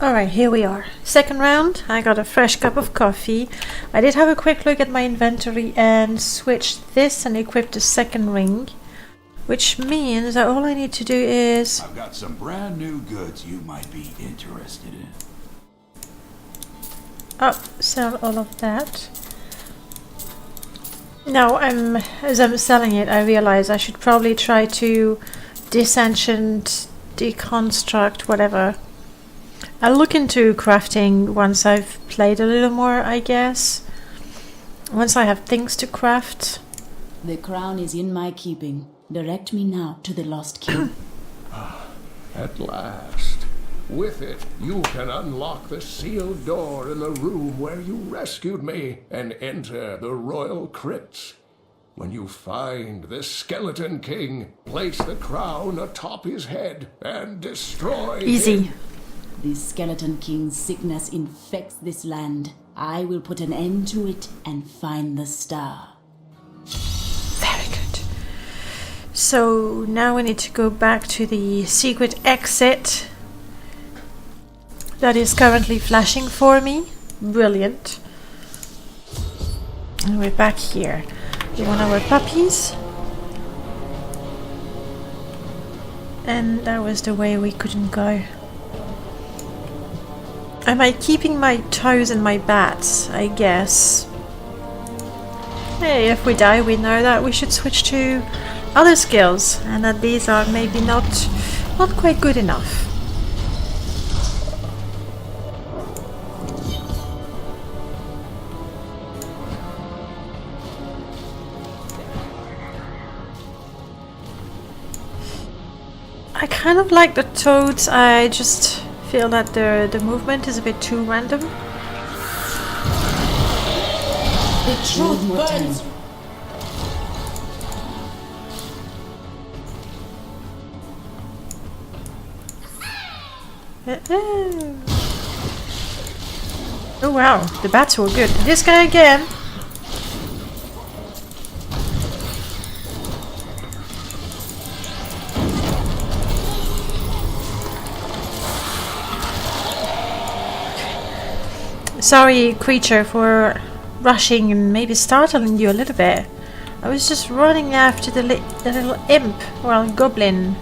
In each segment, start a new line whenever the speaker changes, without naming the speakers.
Alright, here we are. Second round. I got a fresh cup of coffee. I did have a quick look at my inventory and switched this and equipped the second ring. Which means that all I need to do is...
I've got some brand new goods you might be interested in.
Oh, sell all of that. Now, as I'm selling it, I realize I should probably try to disenchant, deconstruct, whatever. I'll look into crafting once I've played a little more, I guess. Once I have things to craft.
The crown is in my keeping. Direct me now to the lost king.
At last. With it, you can unlock the sealed door in the room where you rescued me and enter the royal crypts. When you find the Skeleton King, place the crown atop his head and destroy
Easy.
him.
The Skeleton King's sickness infects this land. I will put an end to it and find the star.
Very good. So now we need to go back to the secret exit that is currently flashing for me. Brilliant. And we're back here. We want our puppies. And that was the way we couldn't go. Am I keeping my toes and my bats? I guess. Hey, if we die, we know that we should switch to other skills, and that these are maybe not quite good enough. I kind of like the toads. I just feel that the movement is a bit too random.
The truth burns.
Oh wow, the bats were good. This guy again. Sorry, creature, for rushing and maybe startling you a little bit. I was just running after the little imp, well, goblin.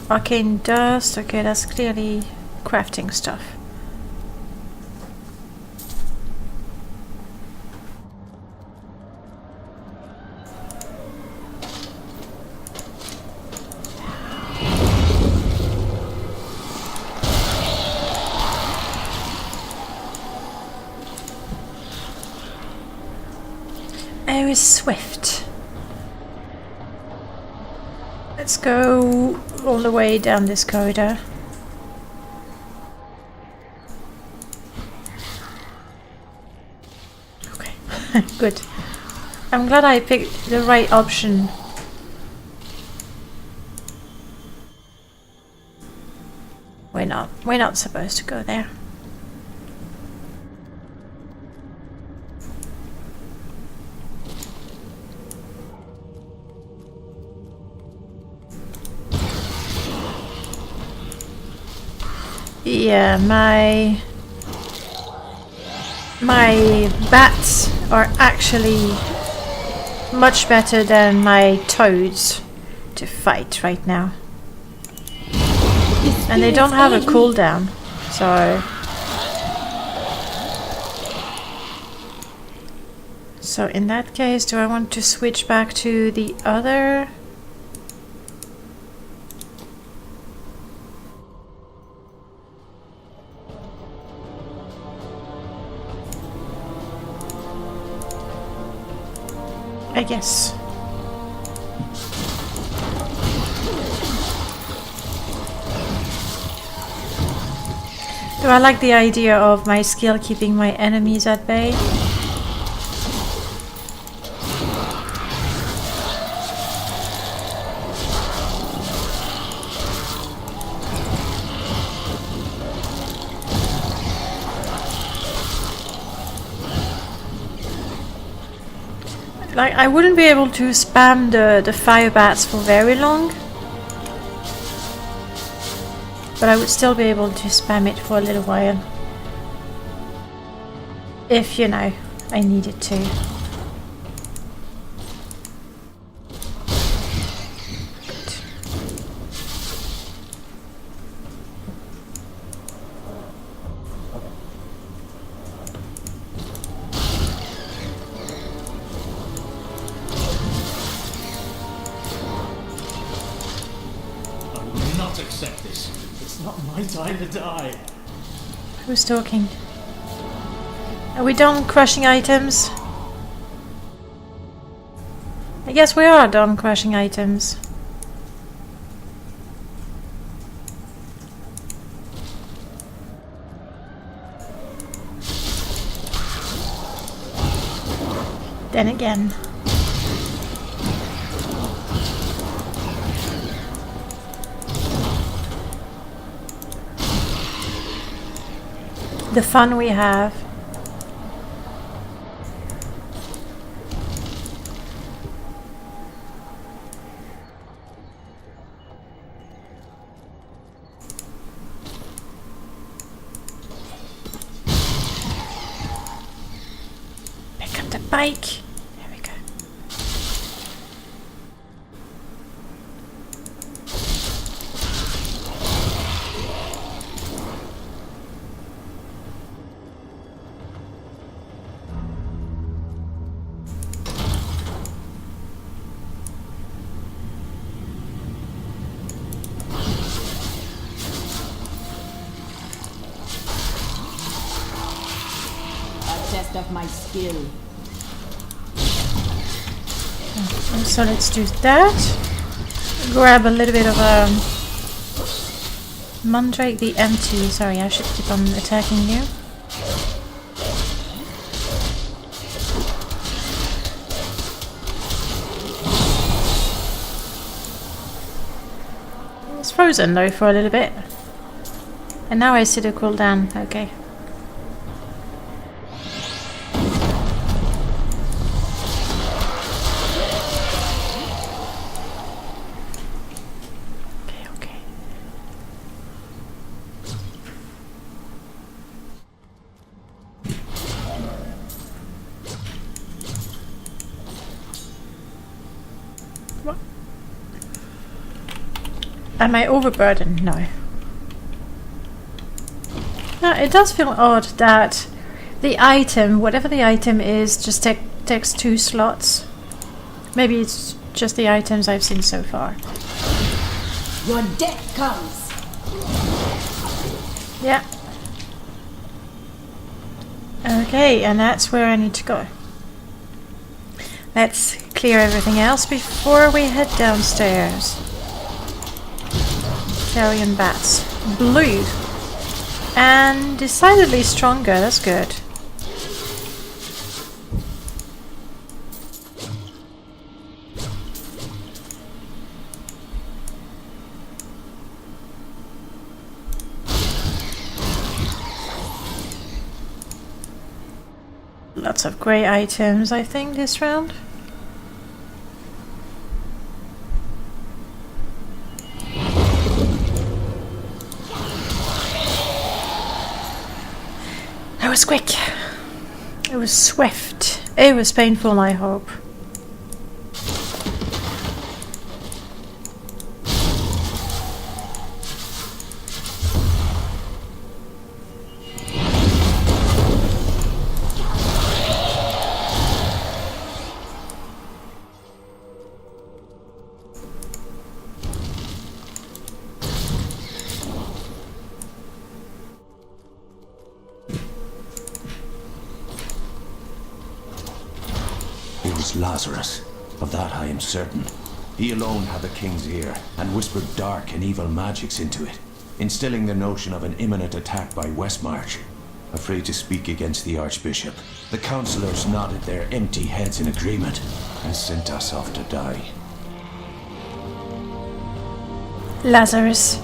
Arcane dust, okay, that's clearly crafting stuff. Oh, is swift. Let's go all the way down this corridor. Okay, good. I'm glad I picked the right option. We're not supposed to go there. Yeah, my bats are actually much better than my toads to fight right now. And they don't have a cooldown, so in that case, do I want to switch back to the other? I guess. Do I like the idea of my skill keeping my enemies at bay? Like, I wouldn't be able to spam the fire bats for very long. But I would still be able to spam it for a little while. If, you know, I needed to.
Accept this. It's not my time to die.
Who's talking? Are we done crushing items? I guess we are done crushing items. Then again. The fun we have. Pick up the bike. There we go.
Of my skill.
So let's do that. Grab a little bit of Mandrake the Empty. Sorry, I should keep on attacking you. It's frozen though for a little bit. And now I see the cooldown. Okay. Am I overburdened? No. No, it does feel odd that the item, whatever the item is, just takes 2 slots. Maybe it's just the items I've seen so far.
Your death comes!
Yeah. Okay, and that's where I need to go. Let's clear everything else before we head downstairs. Carrion bats. Blue. And decidedly stronger, that's good. Lots of grey items, I think, this round. That was quick. It was swift. It was painful, I hope.
It was Lazarus. Of that I am certain. He alone had the king's ear, and whispered dark and evil magics into it, instilling the notion of an imminent attack by Westmarch. Afraid to speak against the Archbishop, the councillors nodded their empty heads in agreement, and sent us off to die.
Lazarus.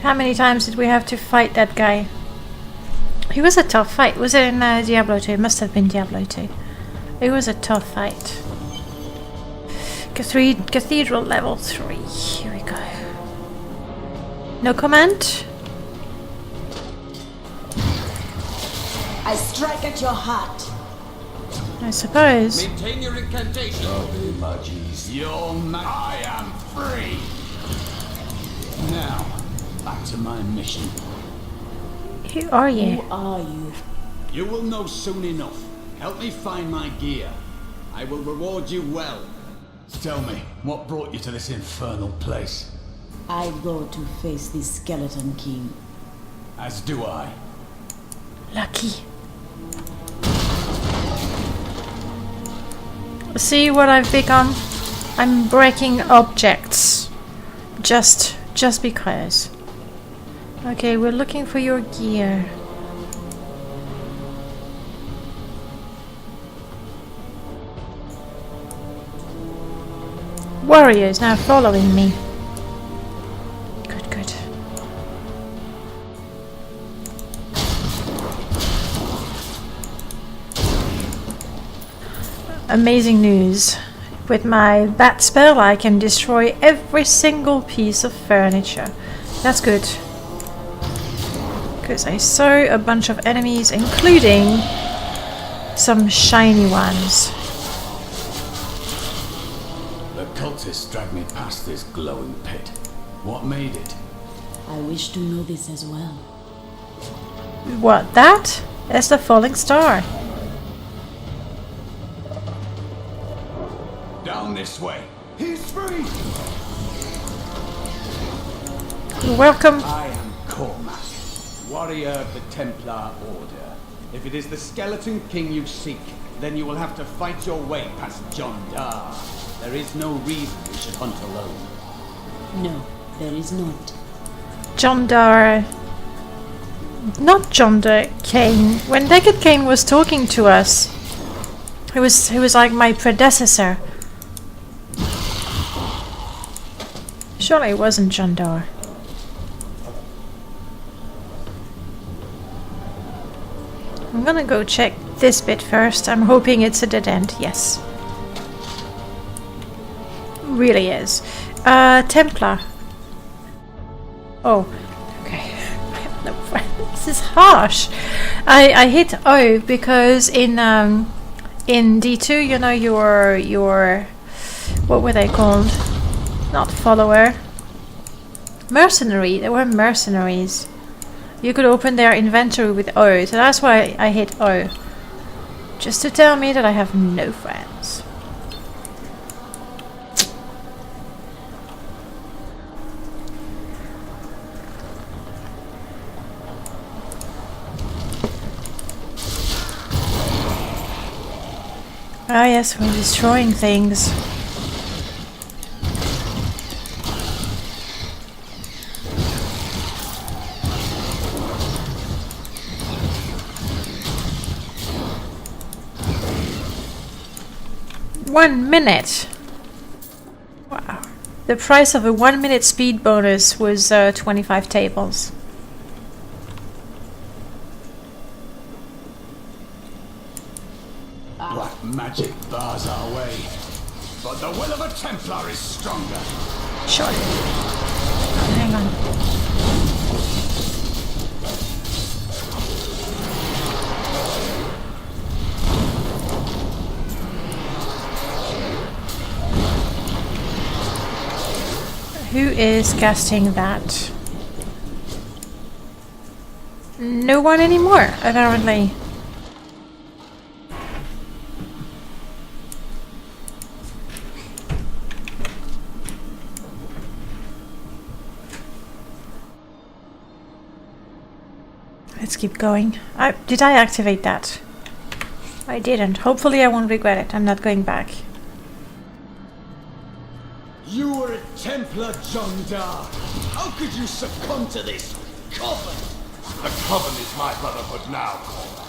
How many times did we have to fight that guy? He was a tough fight. Was it in Diablo 2? It must have been Diablo 2. It was a tough fight. Cathedral level 3. Here we go. No comment?
I strike at your heart.
I suppose.
Maintain your incantation. I am free.
Now, back to my mission.
Who are you?
Who are you?
You will know soon enough. Help me find my gear. I will reward you well. Tell me, what brought you to this infernal place?
I go to face the Skeleton King.
As do I.
Lucky. See what I've become? I'm breaking objects. Just because. Okay, we're looking for your gear. Warrior is now following me. Good. Amazing news. With my bat spell, I can destroy every single piece of furniture. That's good. Because I saw a bunch of enemies, including some shiny ones.
The cultists dragged me past this glowing pit. What made it?
I wish to know this as well.
What, that? That's the falling star.
Down this way. He's free!
Welcome.
I am Cormac, warrior of the Templar Order. If it is the Skeleton King you seek, then you will have to fight your way past John Dar. There is no reason we should hunt alone.
No, there is not.
John Dar. Not John Dar Kane. When Naked Kane was talking to us, he was like my predecessor. Surely it wasn't John Dar. I'm gonna go check this bit first. I'm hoping it's a dead end. Yes. Really is. Templar. Oh, okay. I have no friends. This is harsh. I hit O because in D2, you know, your what were they called? Not follower. Mercenary. They were mercenaries. You could open their inventory with O, so that's why I hit O. Just to tell me that I have no friends. Ah yes, we're destroying things. One minute! Wow. The price of a 1 minute speed bonus was 25 tables.
Black magic bars our way. But the will of a Templar is stronger.
Sure. Hang on. Who is casting that? No one anymore, apparently. Let's keep going. Did I activate that? I didn't. Hopefully I won't regret it. I'm not going back.
You were a Templar, John Dar. How could you succumb to this coven?
The Coven is my brotherhood now, Cormac.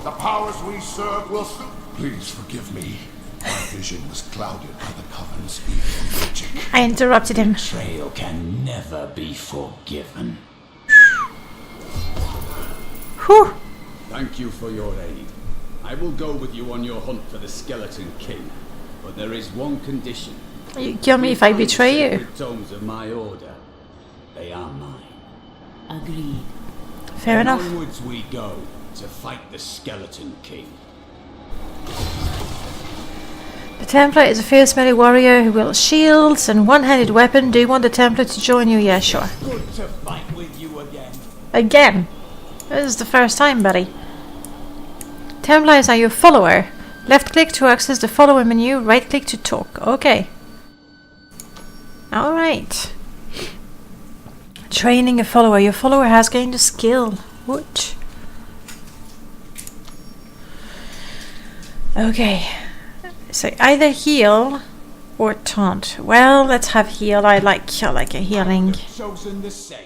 The powers we serve will soon... Please forgive me. My vision was clouded by the Coven's evil magic.
I interrupted him.
Betrayal can never be forgiven.
Whew.
Thank you for your aid. I will go with you on your hunt for the Skeleton King. But there is one condition.
You kill me if I betray you.
The tomes of my order. They are mine.
Agreed.
Fair enough.
Onwards we go to fight the Skeleton King.
The Templar is a fierce melee warrior who wields shields and one-handed weapon. Do you want the Templar to join you? Yeah, sure.
Good to fight with you again.
Again? This is the first time, buddy. Templars are your follower. Left click to access the follower menu, right click to talk. Okay. Alright. Training a follower. Your follower has gained a skill. What? Okay. So either heal or taunt. Well, let's have heal. I like a healing.
Chosen the same.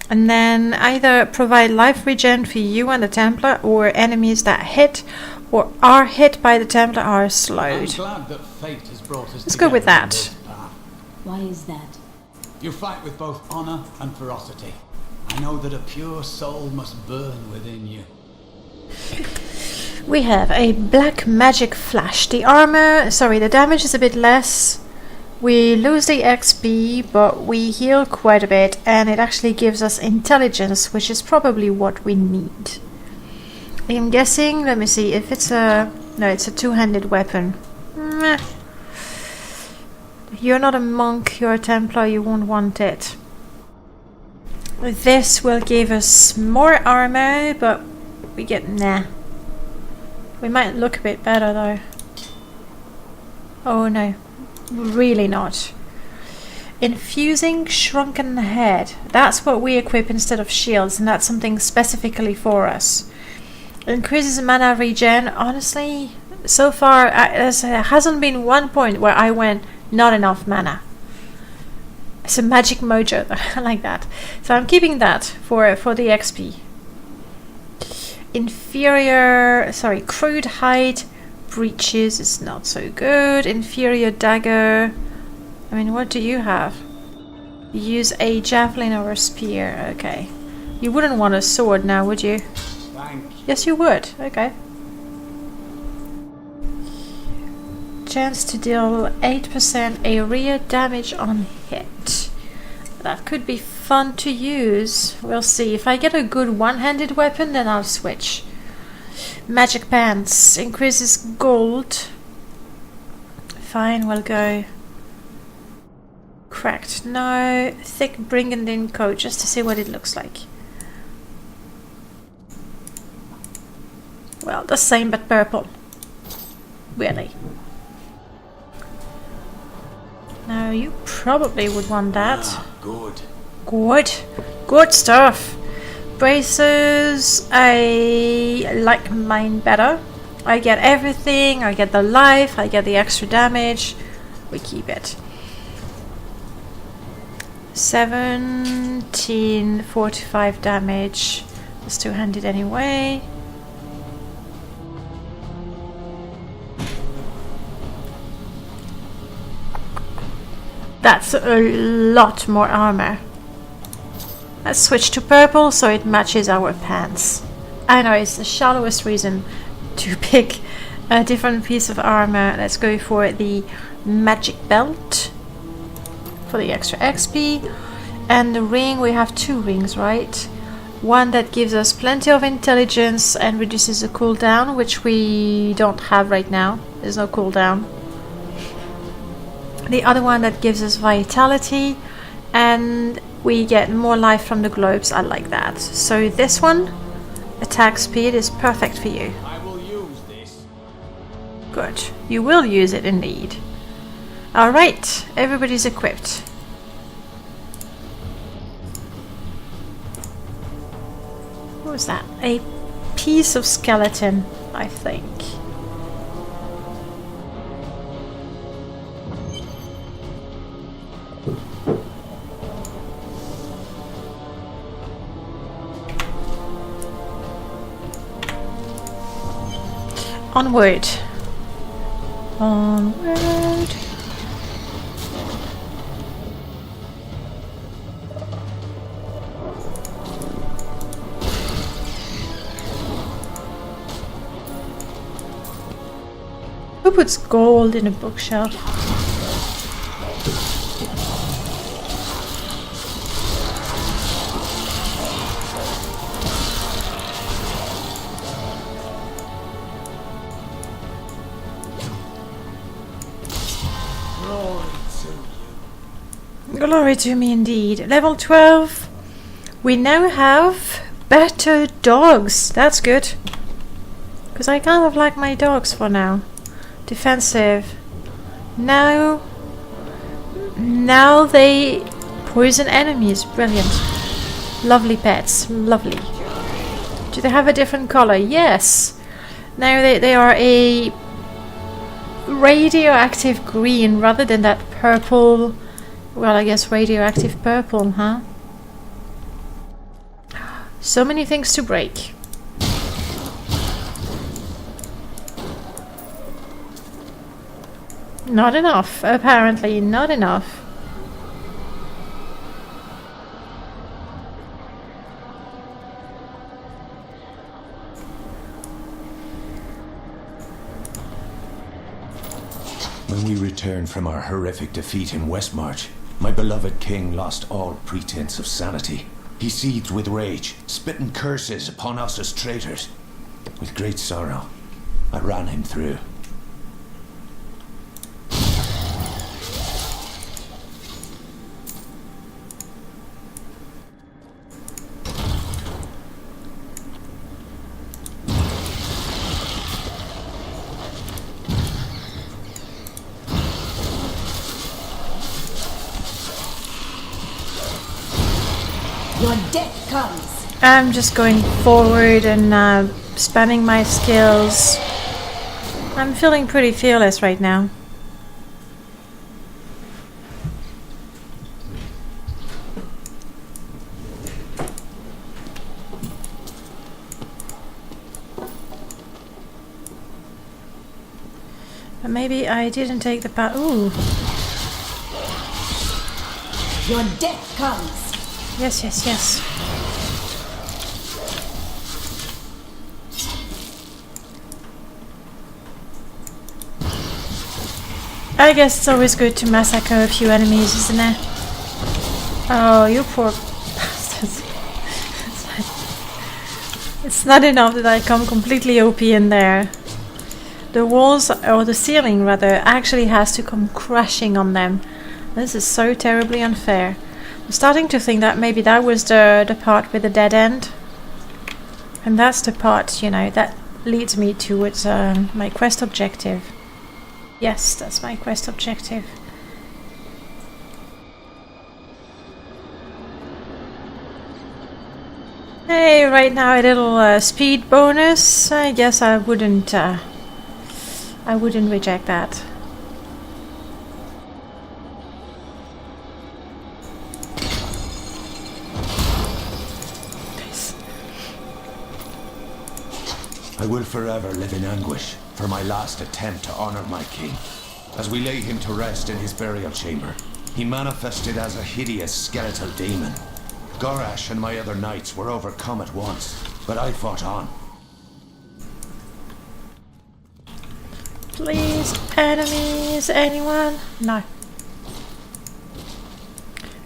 And then either provide life regen for you and the Templar, or enemies that hit or are hit by the Templar are
I'm
slowed.
glad that fate has brought us
Let's go with
together on
that.
this path.
Why is that?
You fight with both honor and ferocity. I know that a pure soul must burn within you.
We have a black magic flash. The damage is a bit less. We lose the XP, but we heal quite a bit, and it actually gives us intelligence, which is probably what we need. I'm guessing, let me see, if it's a... No, it's a two-handed weapon. Meh. You're not a monk, you're a Templar, you won't want it. This will give us more armor, but we get... Nah. We might look a bit better, though. Oh, no. Really not. Infusing Shrunken Head. That's what we equip instead of shields, and that's something specifically for us. Increases mana regen. Honestly, so far there hasn't been one point where I went not enough mana. It's a magic mojo. I like that. So I'm keeping that for the XP. Crude Hide. Breaches is not so good. Inferior dagger. I mean, what do you have? You use a javelin or a spear. Okay. You wouldn't want a sword now, would you?
Thank you.
Yes, you would. Okay. Chance to deal 8% area damage on hit. That could be fun to use. We'll see. If I get a good one-handed weapon, then I'll switch. Magic Pants increases gold. Fine, we'll go cracked. No, thick brigandine coat, just to see what it looks like. Well, the same but purple. Really. Now you probably would want that.
Good.
Good stuff. Braces, I like mine better. I get everything, I get the life, I get the extra damage. We keep it. 1745 damage. It's two-handed anyway. That's a lot more armor. Let's switch to purple so it matches our pants. I know it's the shallowest reason to pick a different piece of armor. Let's go for the magic belt for the extra XP. And the ring, we have two rings, right? One that gives us plenty of intelligence and reduces the cooldown, which we don't have right now. There's no cooldown. The other one that gives us vitality, and we get more life from the globes. I like that. So this one, attack speed, is perfect for you.
I will use this.
Good. You will use it indeed. Alright, everybody's equipped. What was that? A piece of skeleton, I think. Onward. Onward. Who puts gold in a bookshelf? Glory to me indeed. Level 12. We now have better dogs. That's good. Because I kind of like my dogs for now. Defensive. Now they poison enemies. Brilliant. Lovely pets. Lovely. Do they have a different color? Yes. Now they are a radioactive green rather than that purple. Well, I guess radioactive purple, huh? So many things to break. Not enough, apparently, not enough.
When we returned from our horrific defeat in Westmarch, my beloved king lost all pretense of sanity. He seethed with rage, spitting curses upon us as traitors. With great sorrow, I ran him through.
Your death comes.
I'm just going forward and spamming my skills. I'm feeling pretty fearless right now. But maybe I didn't take the path. Ooh.
Your death comes.
Yes, yes, yes. I guess it's always good to massacre a few enemies, isn't it? Oh, you poor bastards. It's not enough that I come completely OP in there. The walls, or the ceiling rather, actually has to come crashing on them. This is so terribly unfair. I'm starting to think that maybe that was the part with the dead end. And that's the part, you know, that leads me towards my quest objective. Yes, that's my quest objective. Hey, right now a little speed bonus. I guess I wouldn't reject that.
I will forever live in anguish for my last attempt to honor my king. As we laid him to rest in his burial chamber, he manifested as a hideous skeletal demon. Gorash and my other knights were overcome at once, but I fought on.
Please, enemies, anyone? No.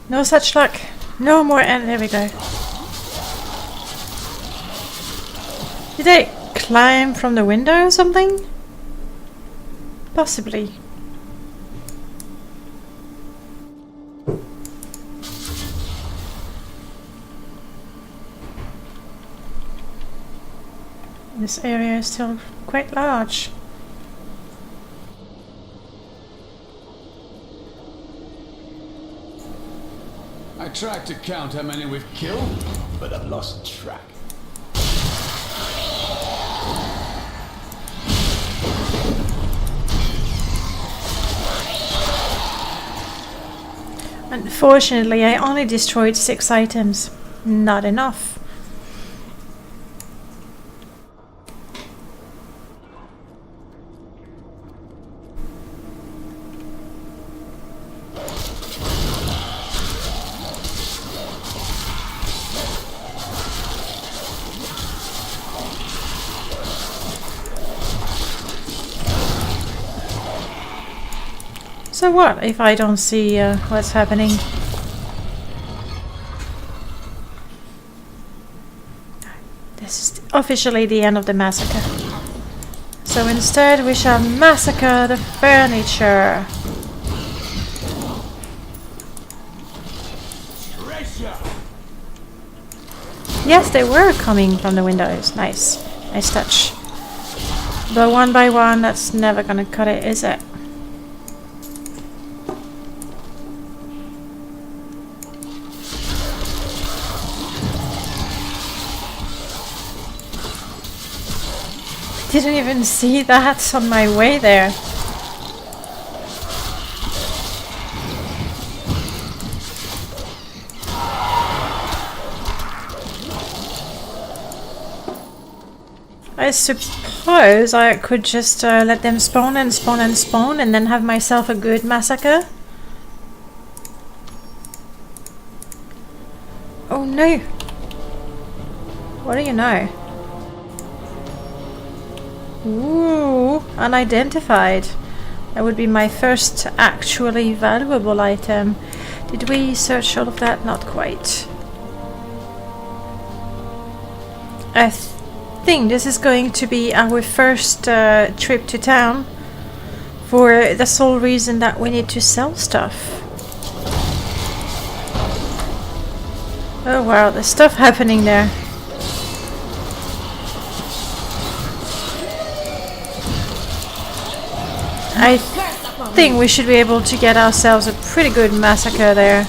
No such luck. No more there we go. Did they climb from the window or something? Possibly. This area is still quite large.
I tried to count how many we've killed, but I've lost track.
Unfortunately, I only destroyed 6 items. Not enough. So what if I don't see what's happening? This is officially the end of the massacre. So instead we shall massacre the furniture. Yes, they were coming from the windows. Nice. Nice touch. But one by one, that's never gonna cut it, is it? Didn't even see that on my way there. I suppose I could just let them spawn and spawn and spawn and then have myself a good massacre. Oh no! What do you know? Ooh, unidentified. That would be my first actually valuable item. Did we search all of that? Not quite. I think this is going to be our first trip to town for the sole reason that we need to sell stuff. Oh wow, there's stuff happening there. I think we should be able to get ourselves a pretty good massacre there.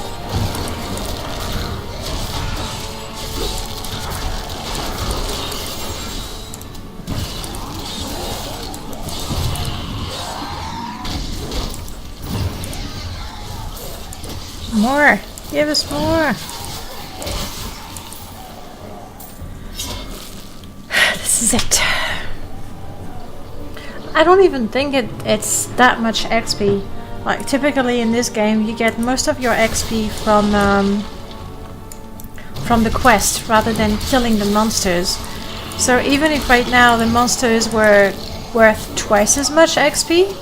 More! Give us more! This is it. I don't even think it's that much XP. Like, typically in this game you get most of your XP from the quest rather than killing the monsters. So even if right now the monsters were worth twice as much XP,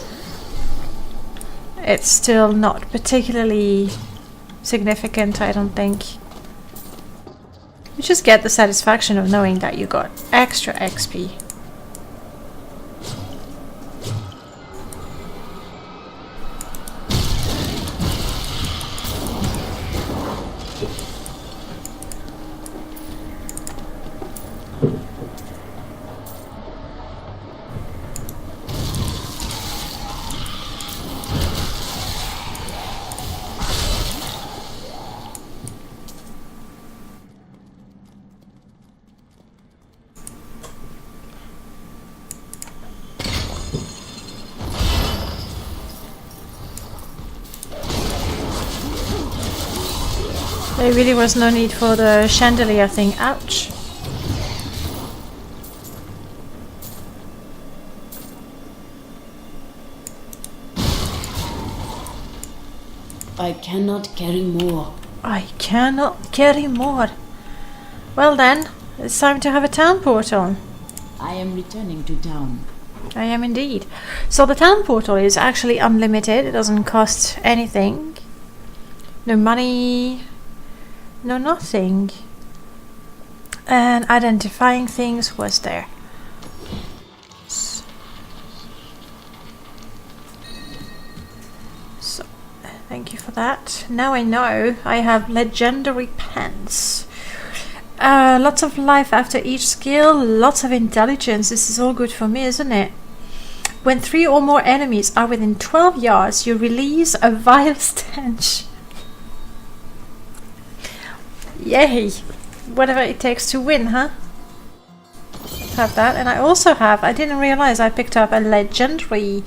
it's still not particularly significant, I don't think. You just get the satisfaction of knowing that you got extra XP. There really was no need for the chandelier thing. Ouch.
I cannot carry more.
I cannot carry more. Well then, it's time to have a town portal.
I am returning to town.
I am indeed. So the town portal is actually unlimited. It doesn't cost anything. No money. No nothing. And identifying things was there. So, thank you for that. Now I know I have legendary pants. Lots of life after each skill, lots of intelligence. This is all good for me, isn't it? When 3 or more enemies are within 12 yards, you release a vile stench. Yay! Whatever it takes to win, huh? Have that. And I also have, I didn't realize I picked up a legendary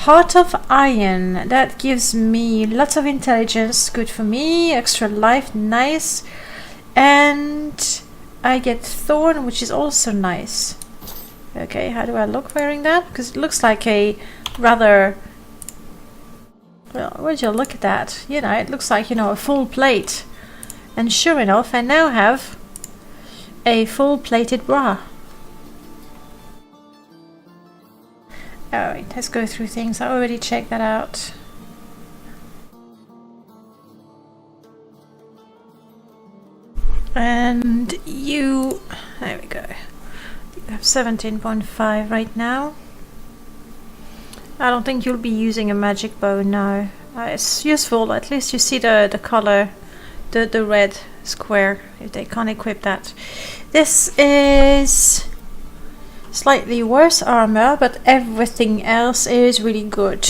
Heart of Iron. That gives me lots of intelligence, good for me, extra life, nice. And I get Thorn, which is also nice. Okay, how do I look wearing that? Because it looks like a rather... Well, would you look at that? You know, it looks like, you know, a full plate. And sure enough, I now have a full plated bra. Alright, let's go through things. I already checked that out. And you... There we go. You have 17.5 right now. I don't think you'll be using a magic bow now. It's useful, at least you see the color the red square if they can't equip that. This is slightly worse armor, but everything else is really good.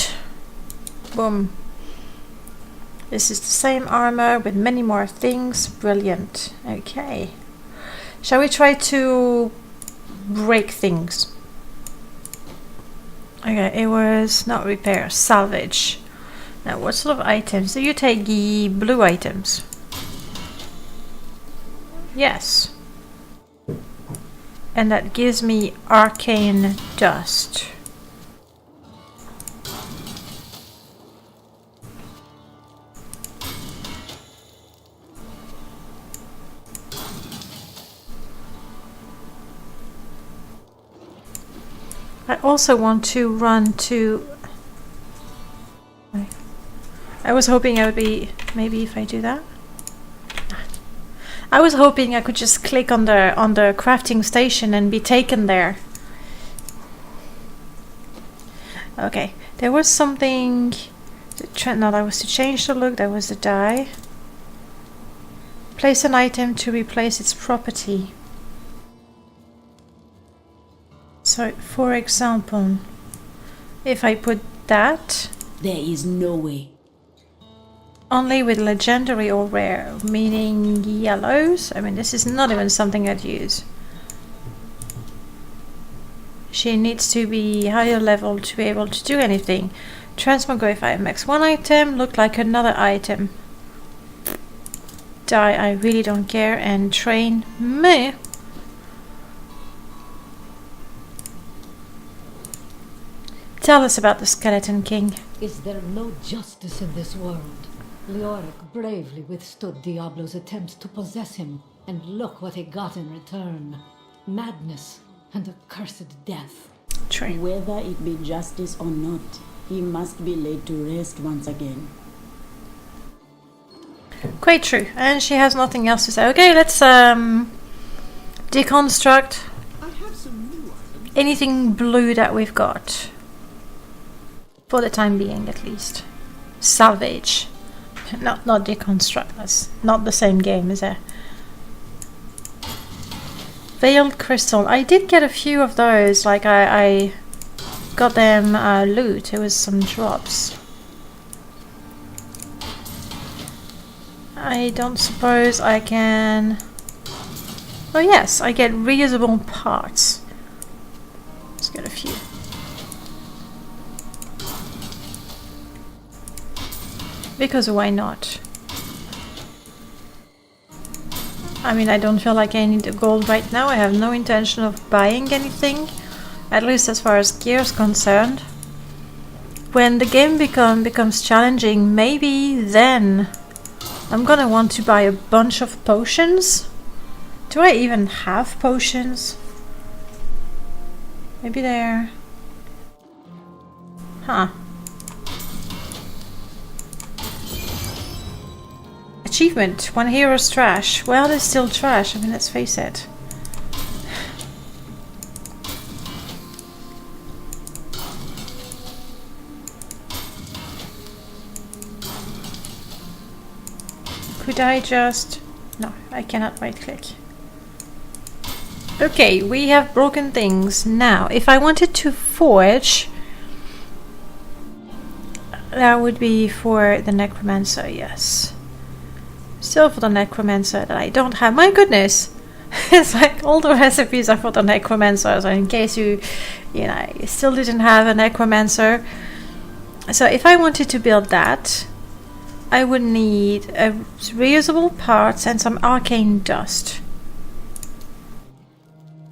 Boom. This is the same armor with many more things. Brilliant. Okay. Shall we try to break things? Okay, it was not repair, salvage. Now, what sort of items? Do you take the blue items? Yes. And that gives me arcane dust. I also want to run to... I was hoping I would be... Maybe if I do that? I was hoping I could just click on the crafting station and be taken there. Okay, there was something... No, that was to change the look, that was the die. Place an item to replace its property. So, for example, if I put that...
There is no way.
Only with legendary or rare, meaning yellows. I mean, this is not even something I'd use. She needs to be higher level to be able to do anything. Transmogrify makes one item look like another item. Die, I really don't care. And train, meh. Tell us about the Skeleton King.
Is there no justice in this world? Leoric bravely withstood Diablo's attempts to possess him, and look what he got in return. Madness and a cursed death.
True.
Whether it be justice or not, he must be laid to rest once again.
Quite true. And she has nothing else to say. Okay, let's deconstruct anything blue that we've got. For the time being, at least. Salvage. Not deconstruct. That's not the same game, is it? Veiled crystal. I did get a few of those. Like I got them loot. It was some drops. I don't suppose I can... Oh yes, I get reusable parts. Let's get a few. Because why not? I mean, I don't feel like I need the gold right now. I have no intention of buying anything. At least as far as gear is concerned. When the game becomes challenging, maybe then I'm gonna want to buy a bunch of potions. Do I even have potions? Maybe there. Huh. Achievement, one hero's trash. Well, it's still trash, I mean, let's face it. Could I just... No, I cannot right click. Okay, we have broken things. Now, if I wanted to forge... That would be for the necromancer, yes. Still for the necromancer that I don't have. My goodness! It's like all the recipes are for the necromancer. So in case you still didn't have a necromancer. So if I wanted to build that, I would need reusable parts and some arcane dust.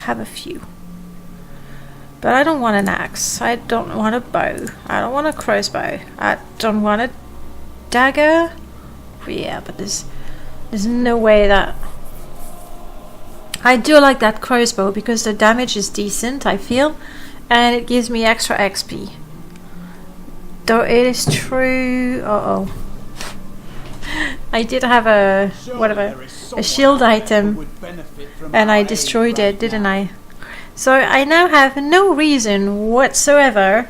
Have a few. But I don't want an axe. I don't want a bow. I don't want a crossbow. I don't want a dagger. Yeah, but there's no way that... I do like that crossbow because the damage is decent, I feel, and it gives me extra XP. Though it is true... Uh-oh. I did have a shield item and I destroyed it, didn't I? So I now have no reason whatsoever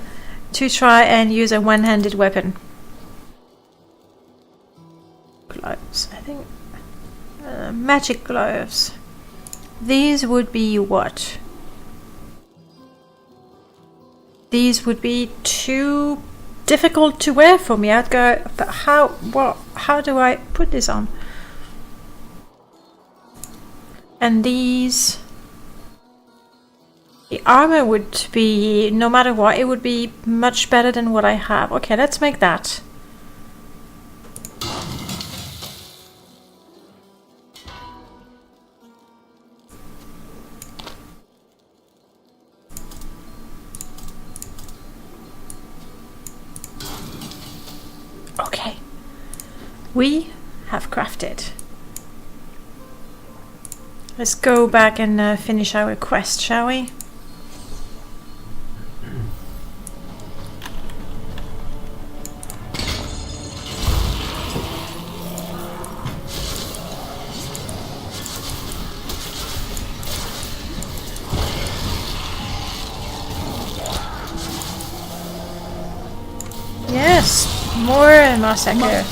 to try and use a one-handed weapon. Gloves. I think magic gloves. These would be what? These would be too difficult to wear for me. I'd go, but how do I put this on? And these, the armor would be, no matter what, it would be much better than what I have. Okay, let's make that. Okay, we have crafted. Let's go back and finish our quest, shall we? Yes, more massacre.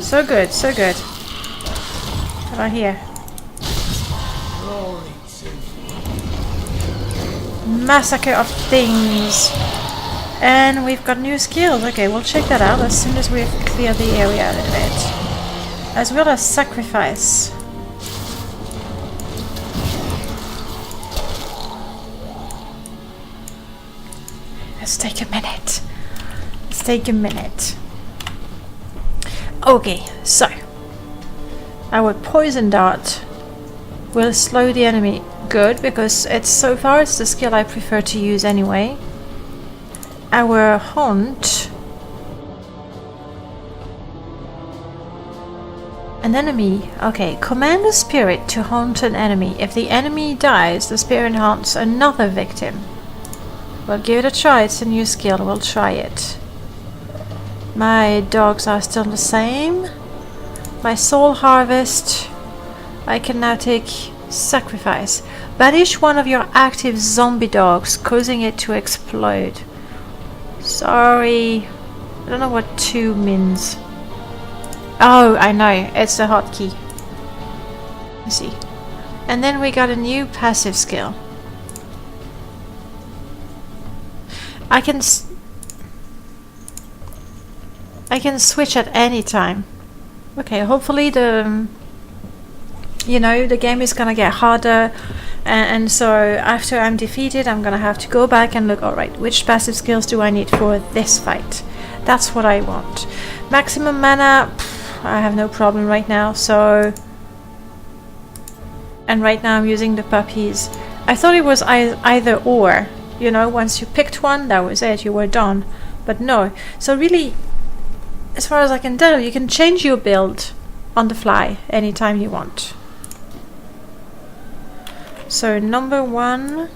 So good, so good. How about here? Massacre of things. And we've got new skills. Okay, we'll check that out as soon as we've cleared the area a little bit. As well as sacrifice. Let's take a minute. Let's take a minute. Okay, so our poison dart will slow the enemy. Good, because it's so far it's the skill I prefer to use anyway. Our haunt. An enemy. Okay, command a spirit to haunt an enemy. If the enemy dies, the spirit haunts another victim. We'll give it a try. It's a new skill. We'll try it. My dogs are still the same. My soul harvest. I can now take sacrifice. Banish one of your active zombie dogs, causing it to explode. Sorry. I don't know what 2 means. Oh, I know. It's a hotkey. Let's see. And then we got a new passive skill. I can switch at any time. Okay, hopefully the game is gonna get harder, and so after I'm defeated I'm gonna have to go back and look, alright, which passive skills do I need for this fight? That's what I want. Maximum mana, I have no problem right now, so... And right now I'm using the puppies. I thought it was either or, once you picked one, that was it, you were done. But no, so really, as far as I can tell, you can change your build on the fly anytime you want. So number 1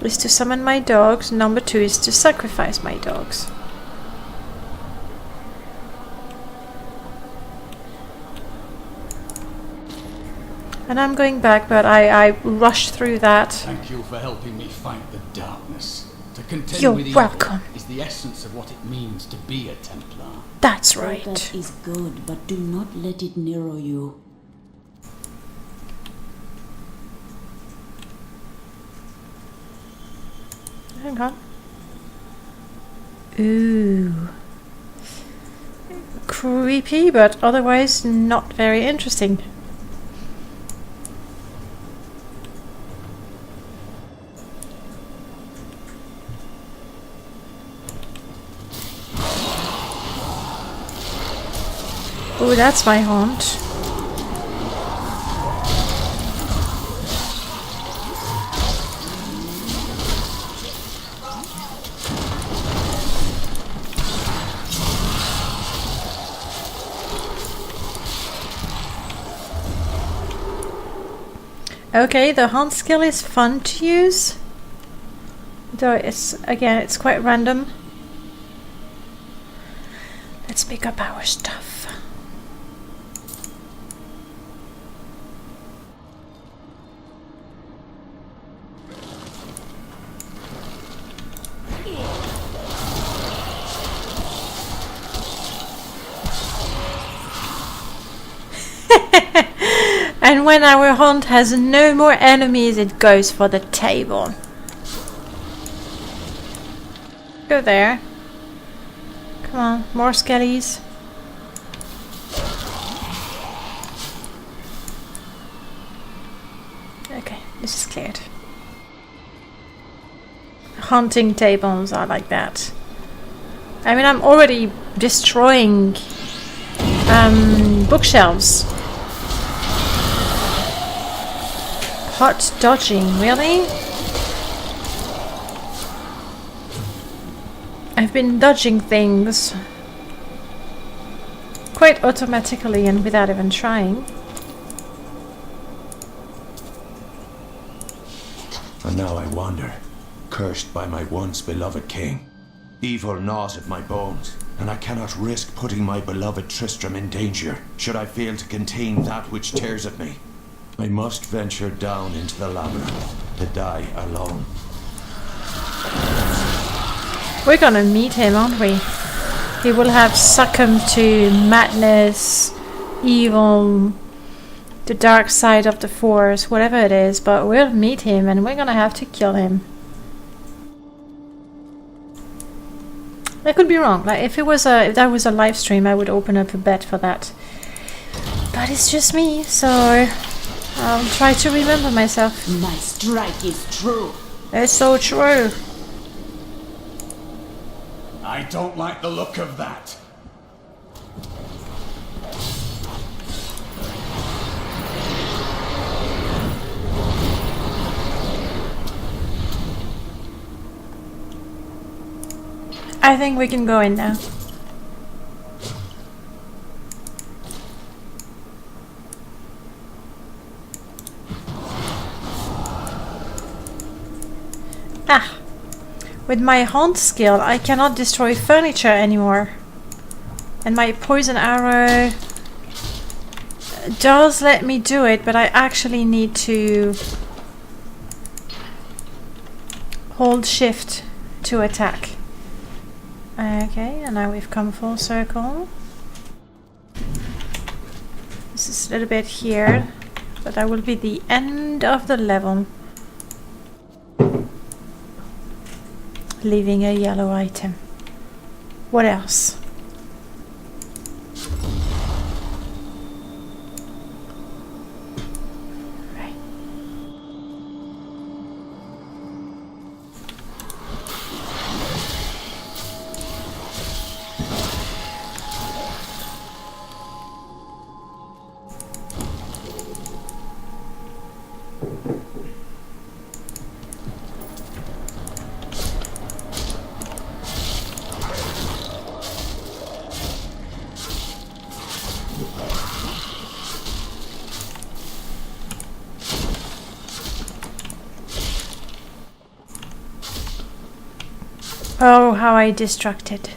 is to summon my dogs, number 2 is to sacrifice my dogs. And I'm going back, but I rushed through that.
Thank you for helping me fight the darkness. To contend
You're
with evil
welcome.
is the essence of what it means to be a Templar.
That's
All
right.
that is good, but do not let it narrow you.
Hang on. Ooh. Creepy, but otherwise not very interesting. Oh, that's my haunt. Okay, the haunt skill is fun to use, though it's quite random. Let's pick up our stuff. And when our hunt has no more enemies, it goes for the table. Go there. Come on, more skellies. Okay, this is cleared. Hunting tables are like that. I mean, I'm already destroying bookshelves. Hot dodging, really? I've been dodging things quite automatically and without even trying.
And now I wander, cursed by my once beloved king. Evil gnaws at my bones, and I cannot risk putting my beloved Tristram in danger, should I fail to contain that which tears at me. I must venture down into the labyrinth, to die alone.
We're gonna meet him, aren't we? He will have succumbed to madness, evil, the dark side of the force, whatever it is, but we'll meet him and we're gonna have to kill him. I could be wrong. Like if that was a live stream, I would open up a bet for that. But it's just me, so I'll try to remember myself.
My strike is true.
It's so true.
I don't like the look of that.
I think we can go in now. Ah! With my haunt skill, I cannot destroy furniture anymore. And my poison arrow does let me do it, but I actually need to hold shift to attack. Okay, and now we've come full circle. This is a little bit here, but that will be the end of the level. Leaving a yellow item. What else? Right. Oh, how I distracted.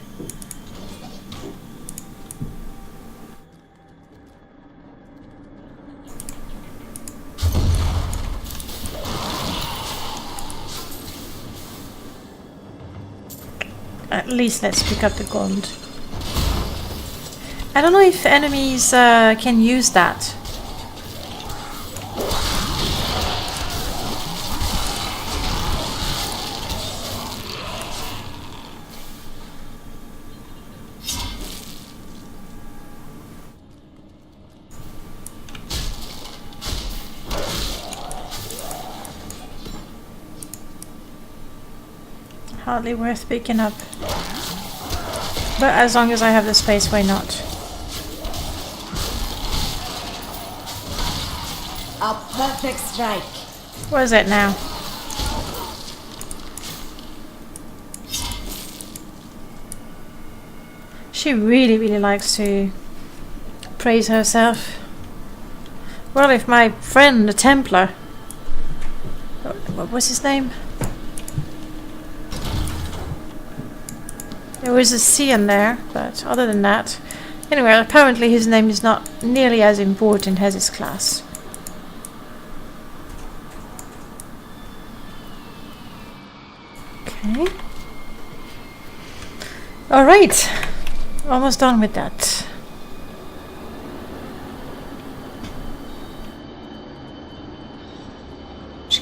At least let's pick up the gold. I don't know if enemies can use that. Hardly worth picking up. But as long as I have the space, why not?
A perfect strike.
What is it now? She really, really likes to praise herself. Well, if my friend, the Templar... What was his name? There was a C in there, but other than that... Anyway, apparently his name is not nearly as important as his class. Okay. Alright. Almost done with that.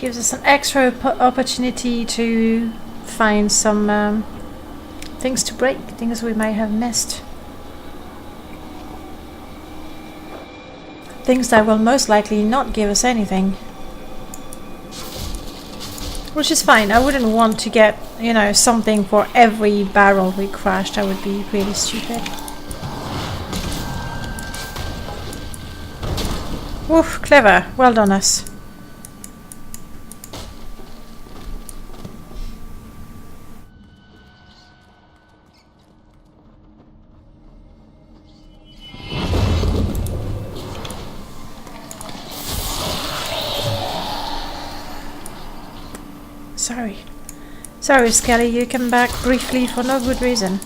gives us an extra opportunity to find some things to break, things we might have missed. Things that will most likely not give us anything. Which is fine. I wouldn't want to get, you know, something for every barrel we crashed. That would be really stupid. Woof, clever. Well done us. Sorry, Skelly, you came back briefly for no good reason.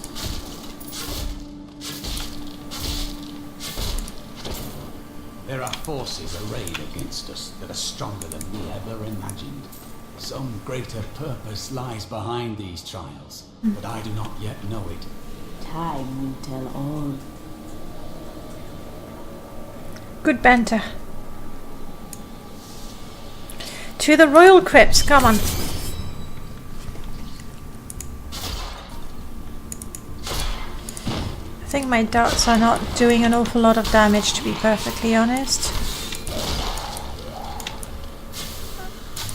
There are forces arrayed against us that are stronger than we ever imagined. Some greater purpose lies behind these trials, but I do not yet know it.
Time will tell all.
Good banter. To the royal crypts, come on. I think my darts are not doing an awful lot of damage, to be perfectly honest.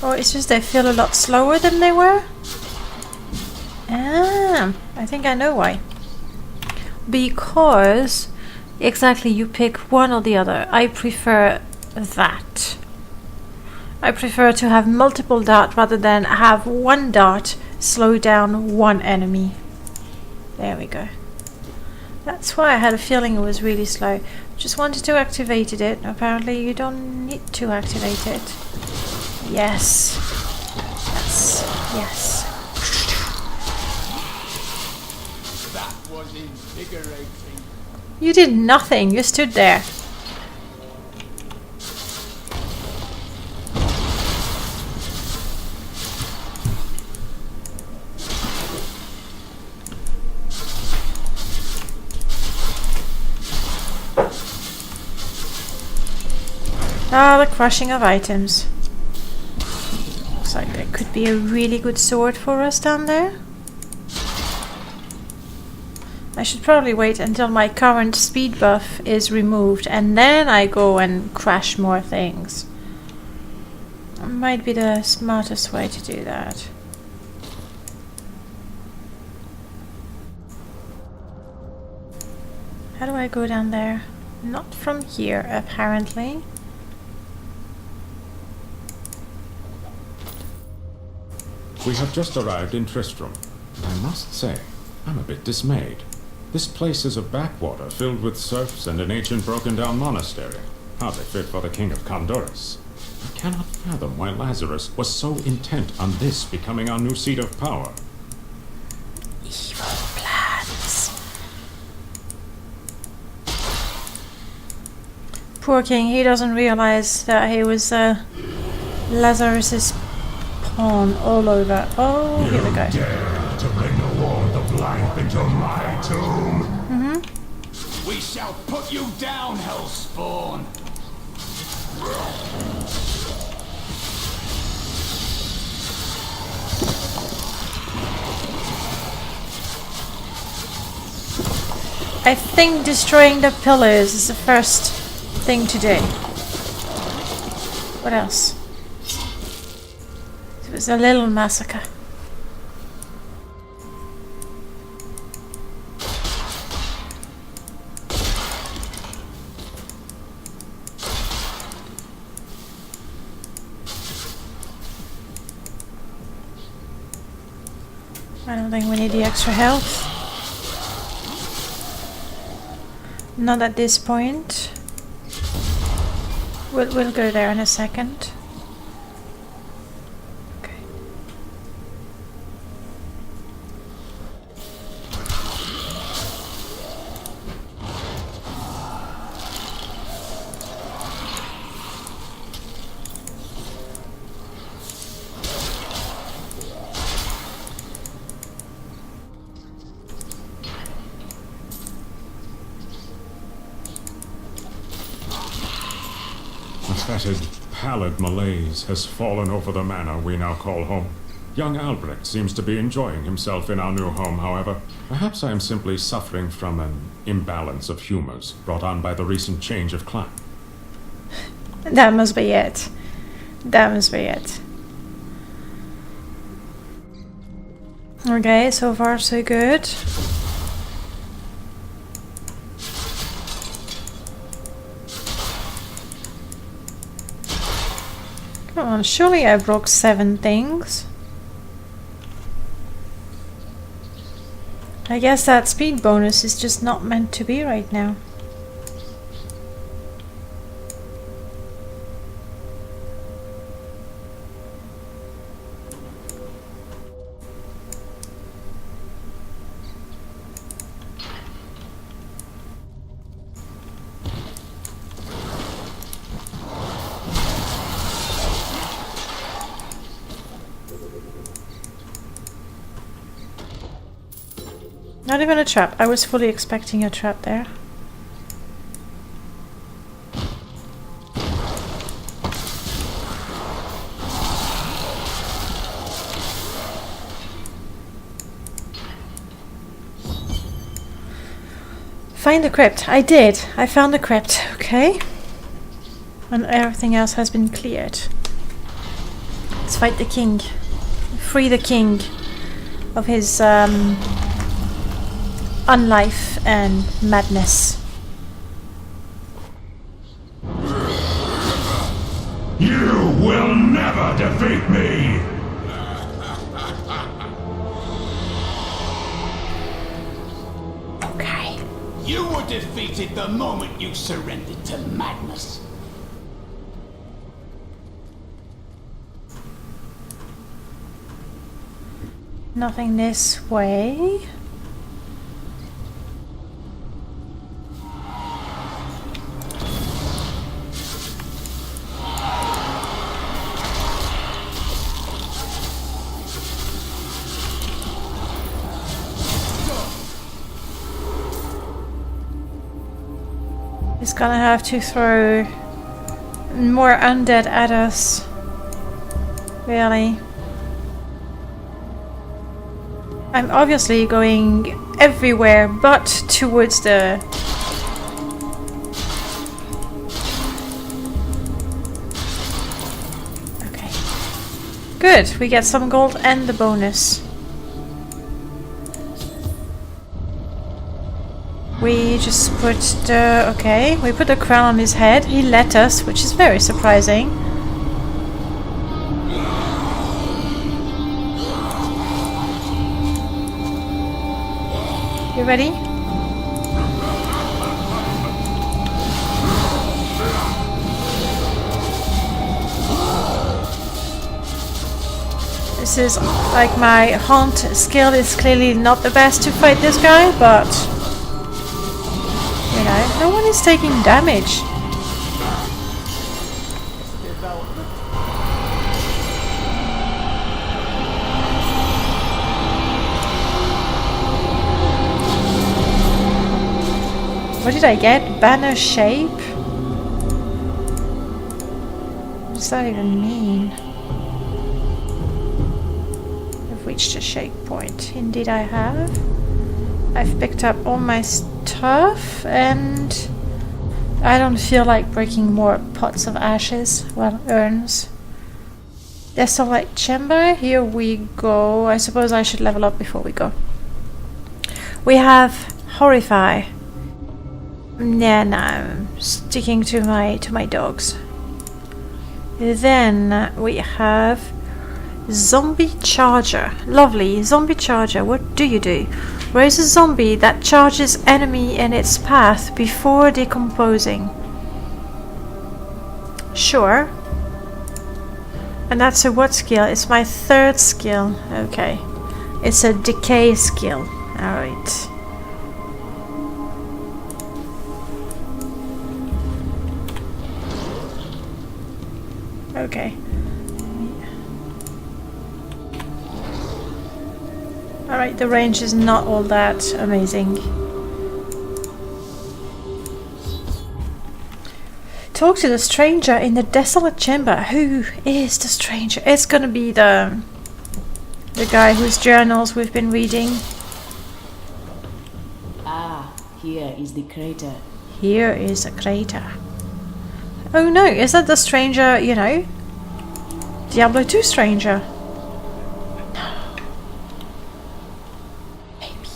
Or it's just they feel a lot slower than they were. Ah, I think I know why. Because exactly, you pick one or the other. I prefer that. I prefer to have multiple darts rather than have one dart slow down one enemy. There we go. That's why I had a feeling it was really slow. Just wanted to activate it. Apparently you don't need to activate it. Yes. Yes. Yes.
That was invigorating.
You did nothing. You stood there. Ah, the crushing of items. Looks like there could be a really good sword for us down there. I should probably wait until my current speed buff is removed and then I go and crash more things. Might be the smartest way to do that. How do I go down there? Not from here, apparently.
We have just arrived in Tristram. I must say, I'm a bit dismayed. This place is a backwater filled with serfs and an ancient broken-down monastery. Hardly fit for the king of Condorus. I cannot fathom why Lazarus was so intent on this becoming our new seat of power.
Evil plans. Poor king, he doesn't realize that he was Lazarus's pawn all over. Oh, here we go.
Dare to bring the ward of life into my tomb.
We shall put you down, Hellspawn!
I think destroying the pillars is the first thing to do. What else? It was a little massacre. I don't think we need the extra health. Not at this point. We'll go there in a second. Okay.
A fetid, pallid malaise has fallen over the manor we now call home. Young Albrecht seems to be enjoying himself in our new home, however. Perhaps I am simply suffering from an imbalance of humors brought on by the recent change of climate.
That must be it. That must be it. Okay, so far so good. Come on, surely I broke 7 things. I guess that speed bonus is just not meant to be right now. Not even a trap. I was fully expecting a trap there. Find the crypt. I did. I found the crypt. Okay. And everything else has been cleared. Let's fight the king. Free the king of his unlife and madness.
You will never defeat me!
Okay.
You were defeated the moment you surrendered to madness.
Nothing this way. He's gonna have to throw more undead at us. Really. I'm obviously going everywhere but towards the... Okay. Good, we get some gold and the bonus. We just put the... okay, we put the crown on his head. He let us, which is very surprising. You ready? This is like my haunt skill is clearly not the best to fight this guy, but you know, no one is taking damage. What did I get? Banner shape? What does that even mean? I've reached a shape point. Indeed I have. I've picked up all my stuff and I don't feel like breaking more pots of ashes. Well, urns. Desolate chamber. Here we go. I suppose I should level up before we go. We have Horrify. Yeah, no, I'm sticking to my dogs. Then we have Zombie Charger. Lovely, Zombie Charger. What do you do? Raise a zombie that charges enemy in its path before decomposing. Sure. And that's a what skill? It's my 3rd skill. Okay. It's a decay skill. Alright. Okay. Alright, the range is not all that amazing. talk to the stranger in the desolate chamber. Who is the stranger? It's gonna be the guy whose journals we've been reading.
Ah, here is the crater.
Here is a crater. Oh no, is that the stranger, you know? Diablo II stranger. No. Maybe.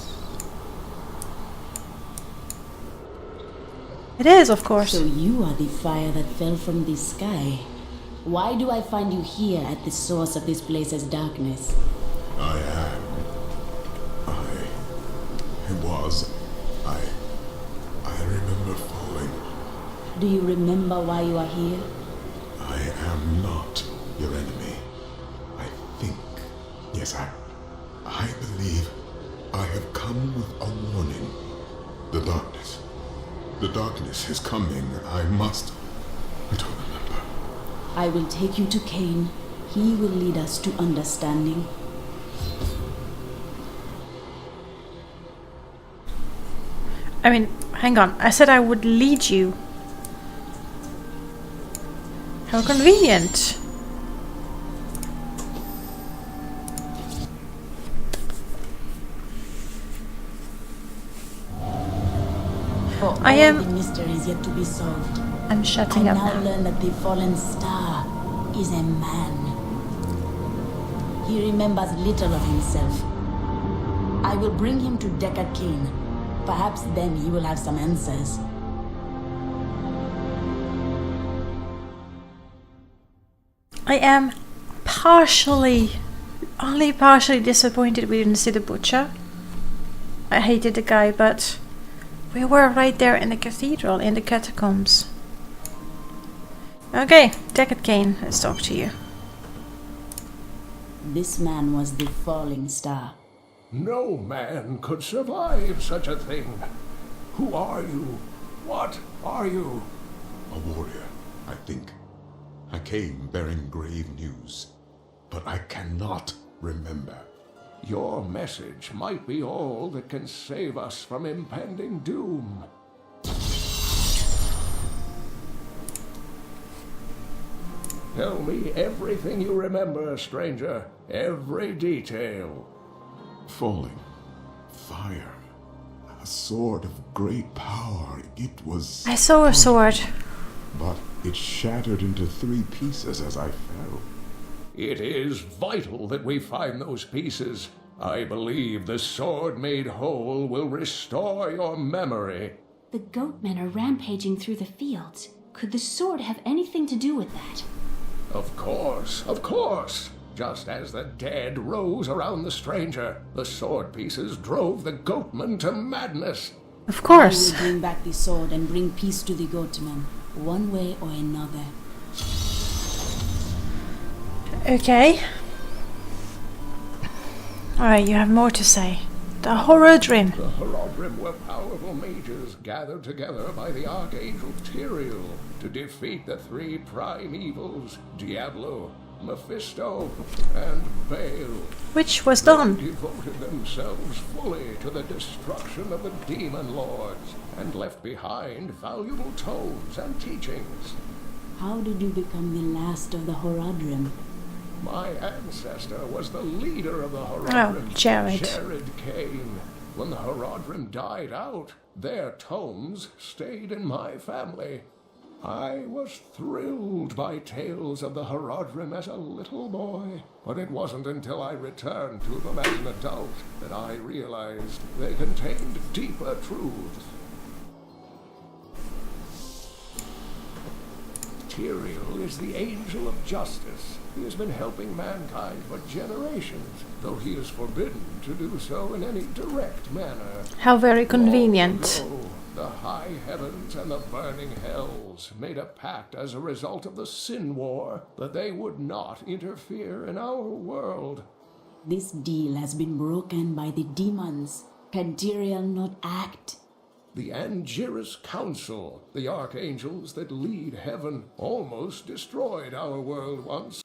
It is, of course.
So you are the fire that fell from the sky. Why do I find you here at the source of this place's darkness?
I am. I remember falling.
Do you remember why you are here?
I am not your enemy. I think. Yes, I believe I have come with a warning. The darkness. The darkness is coming. I don't remember.
I will take you to Cain. He will lead us to understanding.
I mean, hang on. I said I would lead you. How convenient.
For
I
all
am-
the mysteries yet to be solved,
I'm
I
shutting up
now
now.
learn that the fallen star is a man. He remembers little of himself. I will bring him to Deckard Cain. Perhaps then he will have some answers.
I am only partially disappointed we didn't see the butcher. I hated the guy, but we were right there in the cathedral, in the catacombs. Okay, Deckard Cain, let's talk to you.
This man was the falling star.
No man could survive such a thing. Who are you? What are you?
A warrior, I think. I came bearing grave news, but I cannot remember.
Your message might be all that can save us from impending doom. Tell me everything you remember, stranger. Every detail.
Falling. Fire. A sword of great power. It was...
I saw a sword.
But it shattered into 3 pieces as I fell.
It is vital that we find those pieces. I believe the sword made whole will restore your memory.
The goatmen are rampaging through the fields. Could the sword have anything to do with that?
Of course, of course. Just as the dead rose around the stranger, the sword pieces drove the goatmen to madness.
Of course.
I will bring back the sword and bring peace to the goatmen, one way or another.
Okay. Alright, you have more to say. The Horadrim.
The Horadrim were powerful mages gathered together by the Archangel Tyrael to defeat the 3 prime evils, Diablo, Mephisto, and Baal.
Which was done.
They devoted themselves fully to the destruction of the demon lords and left behind valuable tomes and teachings.
How did you become the last of the Horadrim?
My ancestor was the leader of the Horadrim,
Jared
Cain. When the Horadrim died out, their tomes stayed in my family. I was thrilled by tales of the Horadrim as a little boy, but it wasn't until I returned to them as an adult that I realized they contained deeper truths. Tyrael is the angel of justice. He has been helping mankind for generations, though he is forbidden to do so in any direct manner.
How very convenient.
Long ago, the high heavens and the burning hells made a pact as a result of the Sin War that they would not interfere in our world.
This deal has been broken by the demons. Can Tyrael not act?
The Angiris Council, the archangels that lead heaven, almost destroyed our world once.